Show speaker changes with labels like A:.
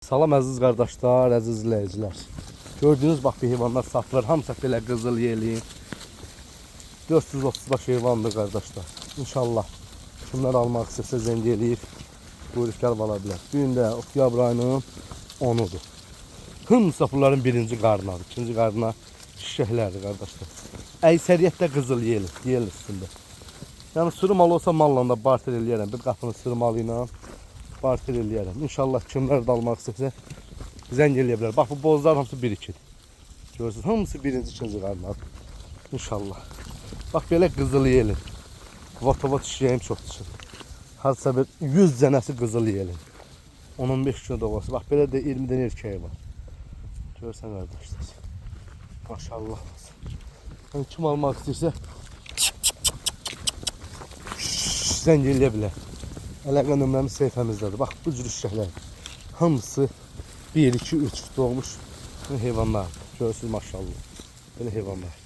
A: Salam əziz qardaşlar, əziz izləyicilər. Gördüğünüz bax bir heyvanlar satılır. Hamısı belə qızıl yeli. 430 baş heyvandır qardaşlar. İnşallah kimlər almaq istəsə zəng eləyib buyruq gəlib ala bilər. Bu gün də oktyabr ayının 10-udur. Hamısı bunların birinci qarnadır. İkinci qarna şişəklərdir qardaşlar. Əksəriyyətdə qızıl yel üstündə. Yəni sürü mal olsa malla da barter eləyərəm. Bir qapının sürü malı ilə barter eləyərəm. İnşallah kimlər də almaq istəsə zəng eləyə bilər. Bax bu bozlar hamısı 1-2-dir. Görürsünüz, hamısı birinci, ikinci qarnadır. İnşallah. Bax belə qızıl yelin. Vatovat şişəyim çox düşür. Harca bir 100 dənəsi qızıl yelin. 15 kilo doğası. Bax belə də 20 dənə erkəyi var. Görürsən qardaşlar. Maşallah. Yəni kim almaq istəyirsə zəng eləyə bilər. Əlaqə nömrəmiz səhifəmizdədir. Bax bu cür şişəklər. Hamısı 1, 2, 3 doğmuş heyvanlar. Görürsünüz maşallah. Belə heyvanlar.